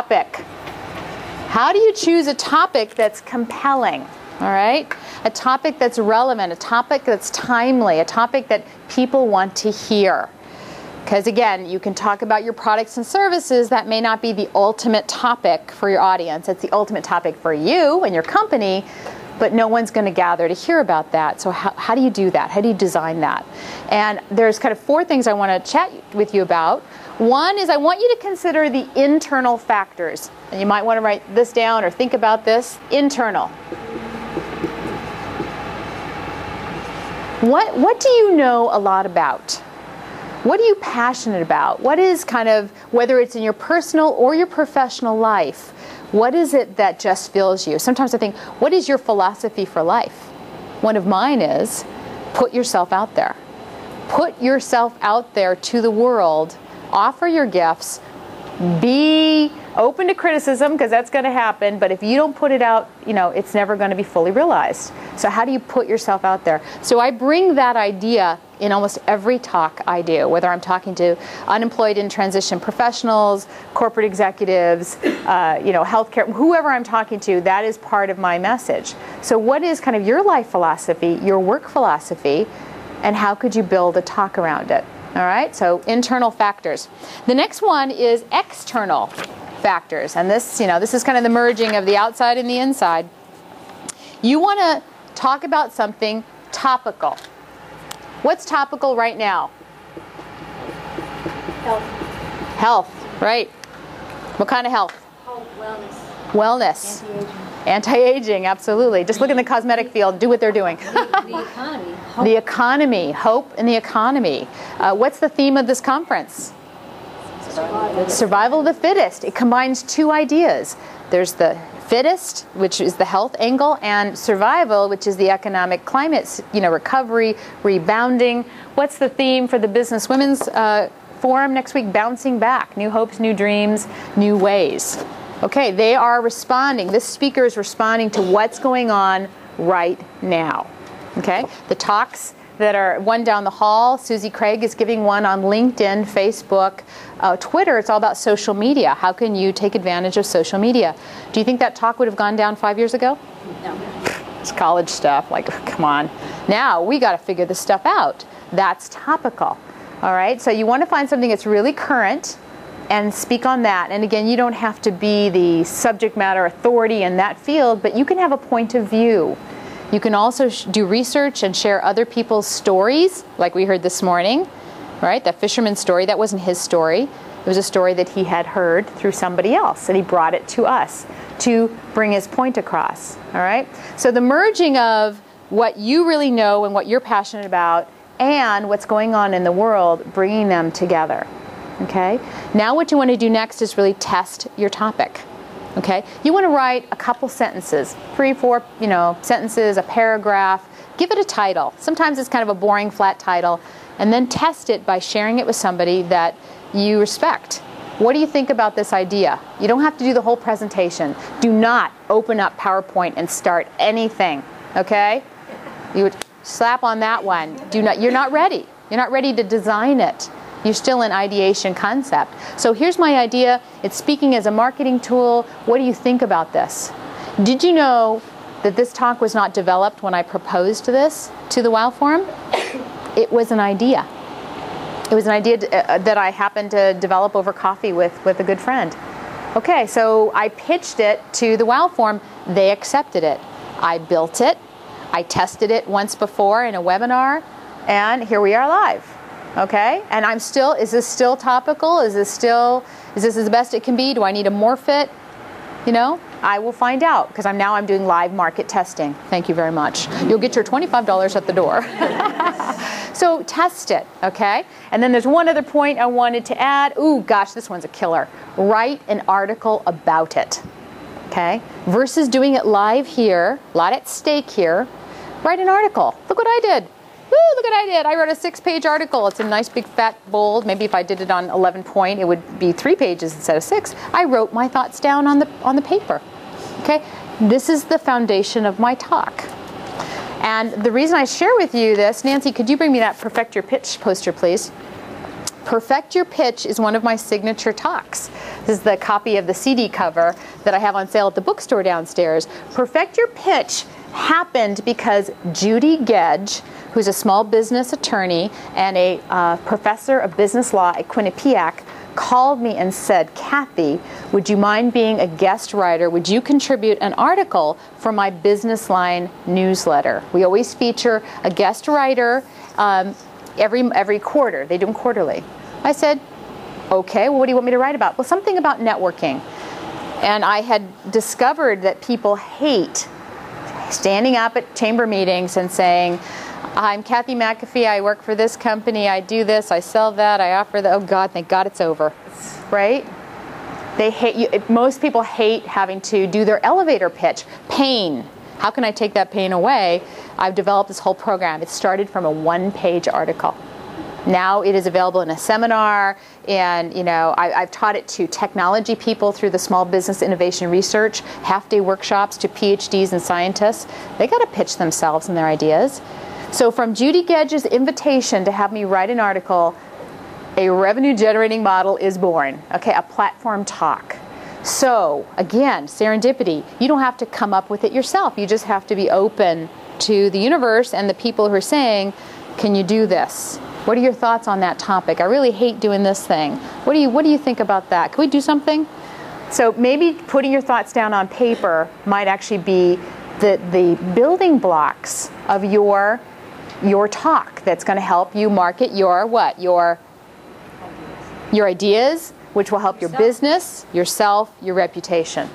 topic. How do you choose a topic that's compelling? All right? A topic that's relevant, a topic that's timely, a topic that people want to hear. Because again, you can talk about your products and services. That may not be the ultimate topic for your audience. It's the ultimate topic for you and your company, but no one's going to gather to hear about that. So how do you do that? How do you design that? And there's kind of 4 things I want to chat with you about. One is I want you to consider the internal factors. And you might want to write this down or think about this. Internal. What do you know a lot about? What are you passionate about? What is kind of, whether it's in your personal or your professional life, what is it that just fills you? Sometimes I think, what is your philosophy for life? One of mine is, put yourself out there. Put yourself out there to the world. Offer your gifts. Be open to criticism, because that's going to happen, but if you don't put it out, it's never going to be fully realized. So how do you put yourself out there? So I bring that idea in almost every talk I do, whether I'm talking to unemployed and transition professionals, corporate executives, healthcare, whoever I'm talking to, that is part of my message. So what is kind of your life philosophy, your work philosophy, and how could you build a talk around it? All right, so internal factors. The next one is external factors, and this is kind of the merging of the outside and the inside. You want to talk about something topical. What's topical right now? Health. Health, right. What kind of health? Health, wellness. Wellness. Anti-aging. Anti-aging, absolutely. Just look in the cosmetic field, do what they're doing. The economy. Hope. The economy, hope in the economy. What's the theme of this conference? Survival of the fittest. It combines 2 ideas. There's the fittest, which is the health angle, and survival, which is the economic climate, recovery, rebounding. What's the theme for the Business Women's Forum next week? Bouncing back. New hopes, new dreams, new ways. Okay, they are responding. This speaker is responding to what's going on right now. Okay, the talks that are one down the hall, Susie Craig is giving one on LinkedIn, Facebook, Twitter. It's all about social media. How can you take advantage of social media? Do you think that talk would have gone down 5 years ago? No. It's college stuff. Like, come on. Now we got to figure this stuff out. That's topical. All right, so you want to find something that's really current and speak on that. And again, you don't have to be the subject matter authority in that field, but you can have a point of view. You can also do research and share other people's stories, like we heard this morning, right? That fisherman's story, that wasn't his story. It was a story that he had heard through somebody else, and he brought it to us to bring his point across, all right? So the merging of what you really know and what you're passionate about and what's going on in the world, bringing them together. Okay? Now what you want to do next is really test your topic. Okay? You want to write a couple sentences, 3, 4, sentences, a paragraph. Give it a title. Sometimes it's kind of a boring, flat title. And then test it by sharing it with somebody that you respect. What do you think about this idea? You don't have to do the whole presentation. Do not open up PowerPoint and start anything. Okay? You would slap on that one. You're not ready. You're not ready to design it. You're still in ideation concept. So here's my idea. It's speaking as a marketing tool. What do you think about this? Did you know that this talk was not developed when I proposed this to the WOW Forum? It was an idea. It was an idea that I happened to develop over coffee with a good friend. Okay, so I pitched it to the WOW Forum. They accepted it. I built it. I tested it once before in a webinar, and here we are live. Okay, and is this still topical? Is this the best it can be? Do I need to morph it? I will find out, because I'm doing live market testing. Thank you very much. You'll get your $25 at the door. So test it, okay? And then there's one other point I wanted to add. Ooh, gosh, this one's a killer. Write an article about it, okay? Versus doing it live here, a lot at stake here. Write an article. Look what I did. Woo, look what I did. I wrote a 6-page article. It's a nice big fat bold. Maybe if I did it on 11 point, it would be 3 pages instead of 6. I wrote my thoughts down on the paper. Okay? This is the foundation of my talk. And the reason I share with you this, Nancy, could you bring me that Perfect Your Pitch poster, please? Perfect Your Pitch is one of my signature talks. This is the copy of the CD cover that I have on sale at the bookstore downstairs. Perfect Your Pitch happened because Judy Gedge, who's a small business attorney and a professor of business law at Quinnipiac, called me and said, Kathy, would you mind being a guest writer? Would you contribute an article for my Business Line newsletter? We always feature a guest writer every quarter. They do them quarterly. I said, okay, well, what do you want me to write about? Well, something about networking. And I had discovered that people hate standing up at chamber meetings and saying, I'm Kathy McAfee, I work for this company, I do this, I sell that, I offer that. Oh God, thank God it's over, right? They hate you. Most people hate having to do their elevator pitch. Pain. How can I take that pain away? I've developed this whole program. It started from a one-page article. Now it is available in a seminar, and I've taught it to technology people through the Small Business Innovation Research, half-day workshops to PhDs and scientists. They got to pitch themselves and their ideas. So from Judy Gedge's invitation to have me write an article, a revenue-generating model is born. Okay, a platform talk. So again, serendipity. You don't have to come up with it yourself. You just have to be open to the universe and the people who are saying, can you do this? What are your thoughts on that topic? I really hate doing this thing. What do you think about that? Can we do something? So maybe putting your thoughts down on paper might actually be the building blocks of your talk that's going to help you market your what? Your ideas, which will help your business, yourself, your reputation.